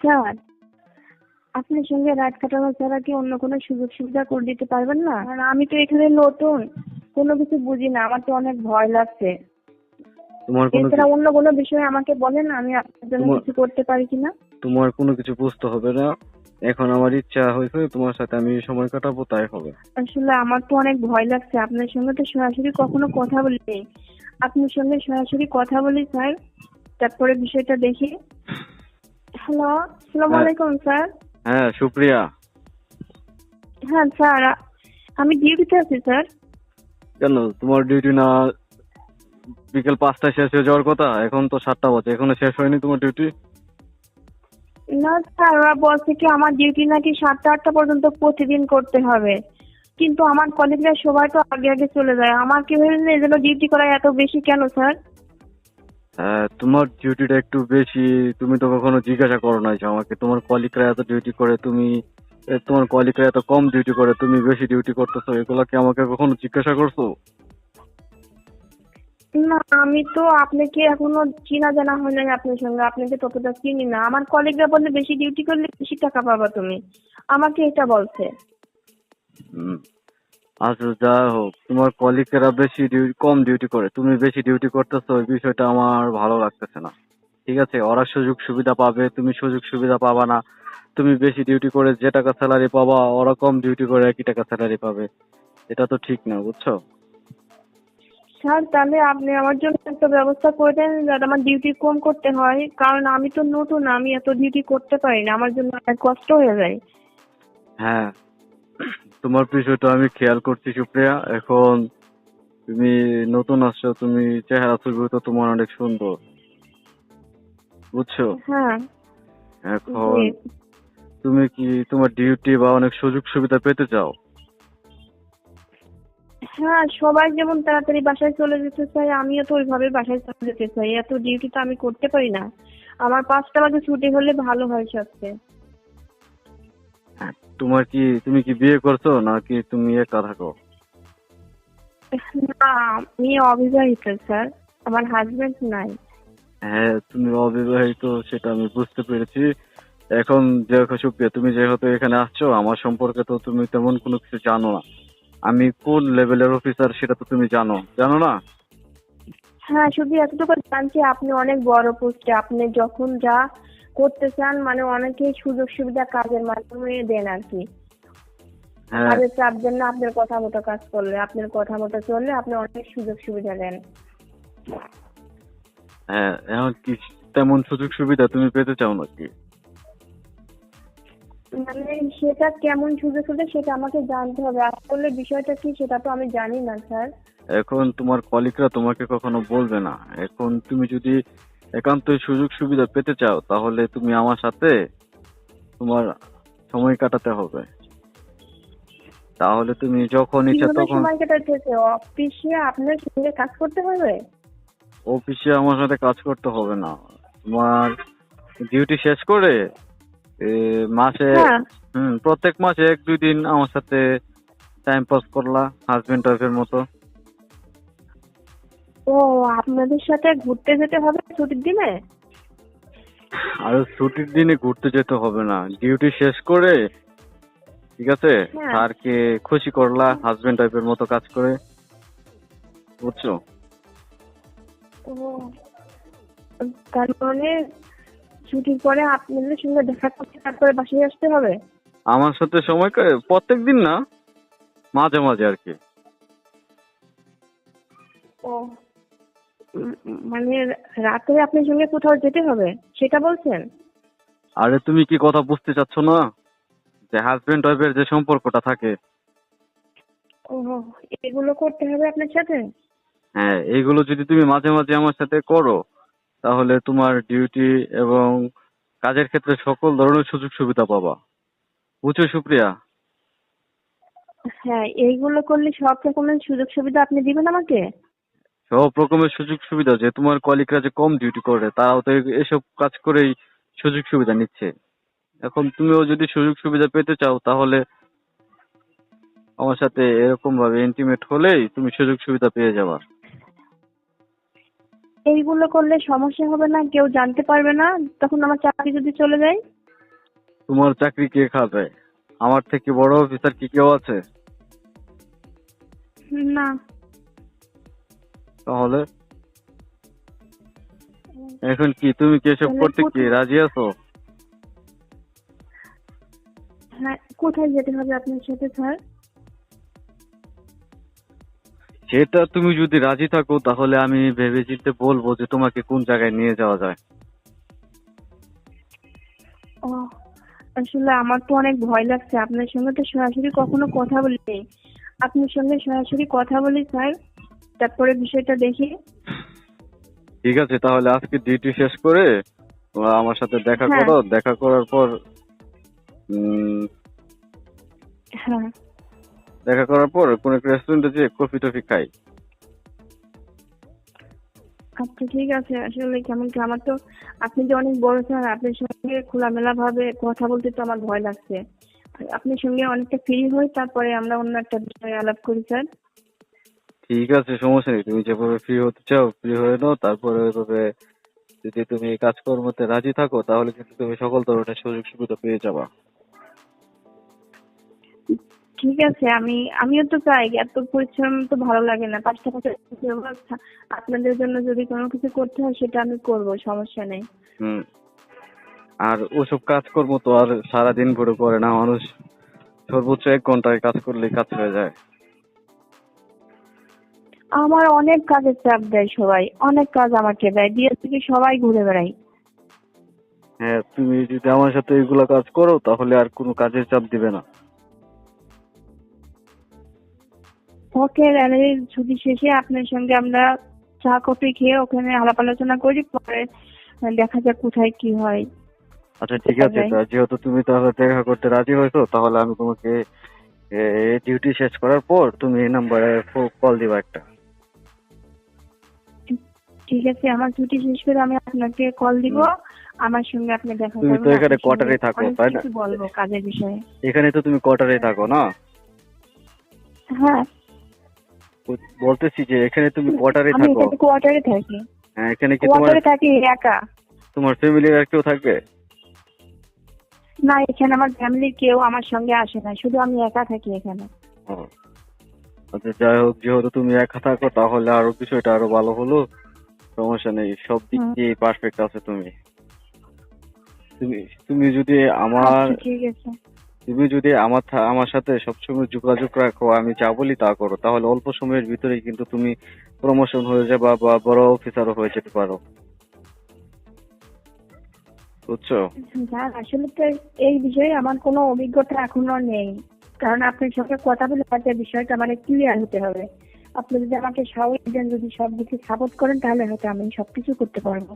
Sir, আপনার সঙ্গে রাত কাটানো ছাড়া কি অন্য কোনো সুযোগ সুবিধা করে দিতে পারবেন না? আর আমি তো এখানে নতুন, কোনো কিছু বুঝি না, আমার তো অনেক ভয় লাগছে। তোমার কোনো এছাড়া অন্য কোনো বিষয়ে আমাকে বলেন, আমি আপনার জন্য তোমার কিছু করতে পারি কিনা। তোমার কোনো কিছু বুঝতে হবে না। এখন আমার ইচ্ছা হয়েছে তোমার সাথে আমি সময় কাটাবো, তাই হবে। আসলে আমার তো অনেক ভয় লাগছে, আপনার সঙ্গে তো সরাসরি কখনো কথা বলিনি। আপনার সঙ্গে সরাসরি কথা বলি স্যার, তারপরে বিষয়টা দেখি। হ্যালো, আসসালামু হ্যাঁ, আলাইকুম স্যার। হ্যাঁ সুপ্রিয়া। হ্যাঁ স্যার, আমি ডিউটিতে আছি স্যার। কেন তোমার ডিউটি না বিকেল 5টায় শেষ হয়ে যাওয়ার কথা? এখন তো 7টা বাজে, এখনো শেষ হয়নি তোমার ডিউটি? না স্যার, ওরা বলছে কি আমার ডিউটি নাকি 7টা 8টা পর্যন্ত প্রতিদিন করতে হবে, কিন্তু আমার কলিগরা সবাই তো আগে আগে চলে যায়, আমার কি হয়েছে এজন্য ডিউটি করা এত বেশি কেন স্যার? হ্যাঁ, তোমার ডিউটিটা একটু বেশি। তুমি তো কখনো জিজ্ঞাসা করো নাই যে আমাকে তোমার কলিগরা এত ডিউটি করে, তোমার কলিগরা এত কম ডিউটি করে, তুমি বেশি ডিউটি করতেছো, এগুলা কি আমাকে কখনো জিজ্ঞাসা করছো? না, আমি তো আপনাকে এখনো চিনা জানা হয় নাই আপনার সঙ্গে, আপনাকে ততটা চিনি না। আমার কলিগরা বললে বেশি ডিউটি করলে বেশি টাকা পাবা তুমি, আমাকে এটা বলছে। হুম। আচ্ছা, যা হোক, তোমার কলিগরা কম ডিউটি করে, তুমি বেশি ডিউটি করতেছো, ওই বিষয়টা আমার ভালো লাগতেছে না। ঠিক আছে, ওরা সুযোগ সুবিধা পাবে, তুমি সুযোগ সুবিধা পাবা না। তুমি বেশি ডিউটি করে যে টাকা স্যালারি পাবা, ওরা কম ডিউটি করে একই টাকা স্যালারি পাবে। এটা তো ঠিক না, বুঝছো? স্যার, তাহলে আপনি আমার জন্য একটা ব্যবস্থা করে দেন যাতে আমার ডিউটি কম করতে হয়, কারণ আমি তো নতুন, আমি এত ডিউটি করতে পারি না, আমার জন্য অনেক কষ্ট হয়ে যায়। হ্যাঁ, তোমার বিষয়টা আমি খেয়াল করছি সুপ্রিয়া। এখন তুমি নতুন আসছো, তুমি চেহারা ছবি তো তোমার অনেক সুন্দর, বুঝছো? হ্যাঁ। এখন জি। তুমি কি তোমার ডিউটি বা অনেক সুযোগ সুবিধা পেতে চাও? হ্যাঁ, সবাই যেমন তাড়াতাড়ি বাসায় চলে যেতে চায়, আমিও তো ওইভাবে বাসায় চলে যেতে চাই, এত ডিউটি তো আমি করতে পারি না। আমার 5টা বাজে ছুটি হলে ভালো হয় সবচেয়ে। তুমি কি বিয়ে করছো নাকি তুমি একা থাকো? না, আমি অবিবাহিত স্যার, আমার হাজবেন্ড নাই। হ্যাঁ, তুমি অবিবাহিত, সেটা আমি বুঝতে পেরেছি। এখন দেখো সুপ্রিয়া, তুমি যেহেতু এখানে আসছো, আমার সম্পর্কে তো তুমি তেমন কোনো কিছু জানো না। আমি কোন লেভেলের অফিসার সেটা তো তুমি জানো জানো না? হ্যাঁ, শুধু এতটুকু জানছি আপনি অনেক বড় পোস্টে, আপনি যখন যা করতে চান মানে অনেকেই সুযোগ সুবিধা কাজের মাধ্যমে দেন আর কি। হ্যাঁ, কাজের চাপ দেন না, আপনার কথা মতো কাজ করলে, আপনার কথা মতো চললে আপনি অনেক সুযোগ সুবিধা দেন। হ্যাঁ, এখন কি তেমন সুযোগ সুবিধা তুমি পেতে চাও নাকি? মানে সেটা কেমন সুযোগ সুবিধা সেটা আমাকে জানতে হবে, আসলে বিষয়টা কি সেটা তো আমি জানি না স্যার। এখন তোমার কলিগরা তোমাকে কখনো বলবে না। এখন তুমি যদি একান্তই সুযোগ সুবিধা পেতে চাও, তাহলে তুমি আমার সাথে তোমার সময় কাটাতে হবে। তাহলে তুমি যখন ইচ্ছা কিভাবে তখন সময় কাটাচ্ছে? অফিসে আপনার সঙ্গে কাজ করতে হবে? অফিসে আমার সাথে কাজ করতে হবে না। তোমার ডিউটি শেষ করে এ, মাসে হ্যাঁ। প্রত্যেক মাসে 1-2 দিন আমার সাথে টাইম পাস করলা, হাজবেন্ড ওয়াইফের মতো। ও, আপনাদের সাথে ঘুরতে যেতে হবে ছুটির দিনে? আর ছুটির দিনে ঘুরতে যেতে হবে না, ডিউটি শেষ করে, ঠিক আছে, হ্যাঁ। স্যারকে খুশি করলা হাজবেন্ড ওয়াইফের মতো কাজ করে, বুঝছো? ও, তার মানে ছুটির পরে আপনাদের সঙ্গে দেখা করতে তারপরে বাসায় আসতে হবে? আমার সাথে প্রত্যেক দিন না, মাঝে মাঝে আর কি। ও, মানে রাতে আপনার সঙ্গে কোথাও যেতে হবে সেটা বলছেন? আরে তুমি কি কথা বুঝতে চাচ্ছ না, যে হাজবেন্ড ওয়াইফের যে সম্পর্কটা থাকে? ও, এগুলো করতে হবে আপনার সাথে? হ্যাঁ, এইগুলো যদি তুমি মাঝে মাঝে আমার সাথে করো, তাহলে তোমার ডিউটি এবং কাজের ক্ষেত্রে সকল ধরনের সুযোগ সুবিধা পাবা, বুঝছো সুপ্রিয়া? হ্যাঁ, এইগুলো করলে সব রকমের সুযোগ সুবিধা আপনি দিবেন আমাকে? সব রকমের সুযোগ সুবিধা, যে তোমার কলিগরা যে কম ডিউটি করে তারাও তো এসব কাজ করেই সুযোগ সুবিধা নিচ্ছে। এখন তুমিও যদি সুযোগ সুবিধা পেতে চাও, তাহলে আমার সাথে এরকম ভাবে ইন্টিমেট হলেই তুমি সুযোগ সুবিধা পেয়ে যাবা। এইগুলো করলে সমস্যা হবে না? কেউ জানতে পারবে না তখন আমার চাকরি যদি চলে যায়? তোমার চাকরি কে খাবে? আমার থেকে বড় অফিসার কি কেউ আছে? না। তাহলে এখন কি তুমি কি এসব তাহলে করতে কি কোথায়? রাজি আছো? হ্যাঁ, কোথায় যেতে হবে আপনার সাথে স্যার? সেটা তুমি যদি রাজি থাকো তাহলে আমি ভেবে চিন্তে বলবো যে তোমাকে কোন জায়গায় নিয়ে যাওয়া যায়। ও, আসলে আমার তো অনেক ভয় লাগছে, আপনার সঙ্গে তো সরাসরি কখনো কথা বলিনি। আপনার সঙ্গে সরাসরি কথা বলি স্যার, তারপরে বিষয়টা দেখি। ঠিক আছে, তাহলে আজকে ডিউটি শেষ করে তোমরা আমার সাথে দেখা হ্যাঁ। করো। দেখা করার পর উম, হ্যাঁ। কোন একটা রেস্টুরেন্টে যেয়ে কফি টফি খাই। আচ্ছা ঠিক আছে। আসলে কেমন কি, আমার তো, আপনি যে অনেক বড় স্যার, আপনার সঙ্গে খোলামেলা ভাবে কথা বলতে তো আমার ভয় লাগছে। আপনার সঙ্গে অনেকটা ফ্রি হই, তারপরে আমরা অন্য একটা বিষয়ে আলাপ করি স্যার। ঠিক আছে, সমস্যা নেই। তুমি যেভাবে ফ্রি হতে চাও ফ্রি হয়ে নাও, তারপরে ওইভাবে যদি তুমি এই কাজকর্মতে রাজি থাকো তাহলে কিন্তু তুমি সকল ধরনের সুযোগ সুবিধা পেয়ে যাবা। ঠিক আছে, আমিও তো চাই, এত পরিশ্রম তো ভালো লাগে না। পাশাপাশি আপনাদের জন্য যদি কোনো কিছু করতে হয় সেটা আমি করব, সমস্যা নেই। হুম। আর ওসব কাজকর্ম তো আর সারাদিন ভরে করে না মানুষ, সর্বোচ্চ 1 ঘন্টায় কাজ করলেই কাজ হয়ে যায়। আমার অনেক কাজের চাপ দেয় সবাই, অনেক কাজ আমাকে দেয়, দিয়ে থেকে সবাই ঘুরে বেড়াই। হ্যাঁ, তুমি যদি আমার সাথে এগুলা কাজ করো তাহলে আর কোনো কাজের চাপ দিবে না। ওকে, র্যালির ছুটি শেষে আপনার সঙ্গে আমরা চা কফি খেয়ে ওখানে আলাপ আলোচনা করি, পরে দেখা যাক কোথায় কি হয়। আচ্ছা ঠিক দেখা আছে, যায়। তা যেহেতু তুমি তাহলে দেখা করতে রাজি হয়েছো তাহলে আমি তোমাকে ডিউটি শেষ করার পর তুমি এই নাম্বারে কল দিবা একটা। ঠিক আছে, আমার ছুটি শেষ করে আমি আপনাকে কল দিব। হুম। আমার সঙ্গে আপনি দেখা তুমি তো করবেন, এখানে আপনার সঙ্গে কোয়ার্টারে থাকো অনেক তাই না? কিছু বলবো কাজের বিষয়ে। এখানে তো তুমি কোয়ার্টারে থাকো না? হ্যাঁ, বলতেছি যে এখানে তুমি কোয়ার্টারে আমি থাকো। এখানে কোয়ার্টারে থাকি। হ্যাঁ, এখানে কি তোমার কোয়ার্টারে থাকি একা। তোমার ফ্যামিলির আর কেউ থাকবে? না, এখানে আমার ফ্যামিলির কেউ আমার সঙ্গে আসে না, শুধু আমি একা থাকি এখানে। ও, আচ্ছা যাই হোক, যেহেতু তুমি একা থাকো তাহলে আরো বিষয়টা আরো ভালো হলো। সমস্যা নেই, সব দিক হুম। দিয়ে পারফেক্ট আছে তুমি। তুমি তুমি যদি আমার আচ্ছা ঠিক আছে। তুমি যদি আমার সাথে সবসময় যোগাযোগ রাখো, আমি যা বলি তা করো, তাহলে অল্প সময়ের ভিতরেই কিন্তু তুমি প্রমোশন হয়ে যাবা বা বড় অফিসারও হয়ে যেতে পারো। বুঝছো? স্যার আসলে তো এই বিষয়ে আমার কোনো অভিজ্ঞতা এখনো নেই, কারণ আপনার সঙ্গে কথা বলে হয়তো বিষয়টা আমার ক্লিয়ার হতে হবে। আপনি যদি আমাকে সাহস দেন, যদি সব দিকে সাপোর্ট করেন, তাহলে হয়তো আমি সবকিছু করতে পারবো।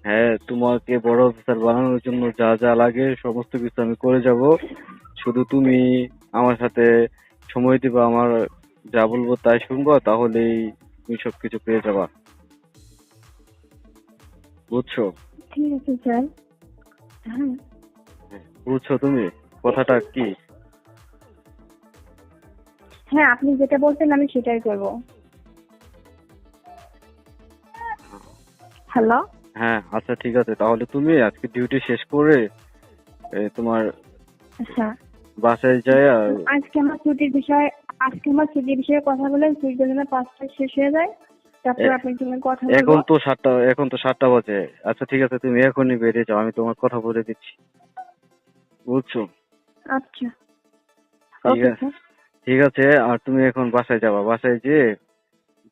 হ্যাঁ, তোমাকে বড় অফিসার বানানোর জন্য যা যা লাগে সমস্ত কিছু আমি করে যাব। শুধু তুমি আমার সাথে সময় দিবা, আমার যা বলবো তাই শুনবো, তাহলেই তুমি সবকিছু পেয়ে যাবা। বুঝছো? ঠিক আছে স্যার। হ্যাঁ। বুঝছো তুমি কথাটা কি? হ্যাঁ, আপনি যেটা বলছেন আমি সেটাই করবো। হ্যালো। হ্যাঁ আচ্ছা ঠিক আছে, তাহলে তুমি আজকে ডিউটি শেষ করে তোমার হ্যাঁ। বাসায় যায়। আজকে আমার ছুটির বিষয়ে কথা বলেন, ছুটির জন্য 5টায় শেষ হয়ে যায়, তারপর আপনার সঙ্গে কথা বলবো। এখন তো 7টা বাজে। আচ্ছা ঠিক আছে, তুমি এখনই বেরিয়ে যাও, আমি তোমার কথা বলে দিচ্ছি। বুঝছো? আচ্ছা। ঠিক ওকে আছে। স্যার। ঠিক আছে, আর তুমি এখন বাসায় যাবা, বাসায় যেয়ে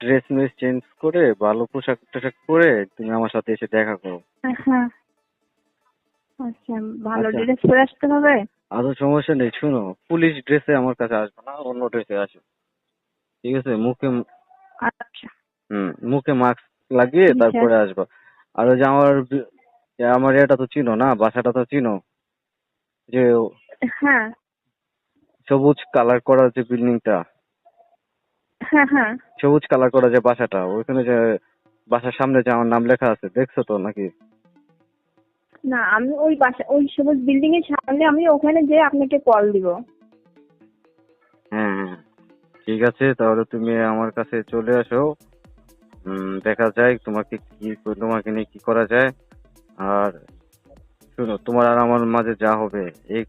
ড্রেস মেস চেঞ্জ করে ভালো পোশাক টোশাক পরে তুমি আমার সাথে এসে দেখা করো। হ্যাঁ। আচ্ছা, ভালো আচ্ছা। ড্রেস পরে আসতে হবে। আরো সমস্যা নেই, শুনো, পুলিশ ড্রেসে আমার কাছে আসবে না, অন্য ড্রেসে আসো। ঠিক আছে? আচ্ছা মুখে মাস্ক লাগিয়ে ঠিক তারপরে আছে। আসবা। আর ওই যে আমার এটা তো চিনো না, বাসাটা তো চিনো, যে হ্যাঁ সবুজ কালার করা যে বিল্ডিংটা, হ্যাঁ হ্যাঁ। সবুজ কালার করা যে বাসাটা, ওইখানে যে বাসার সামনে যে আমার নাম লেখা আছে, দেখছো তো নাকি? না, আমি ওই সবুজ বিল্ডিং এর সামনে, আমি ওখানে যেয়ে আপনাকে কল দিব। হ্যাঁ হ্যাঁ, ঠিক আছে, তাহলে তুমি আমার কাছে চলে আসো। দেখা যায় তোমাকে নিয়ে কি করা যায়। আর শোনো, তোমার আর আমার মাঝে যা হবে এই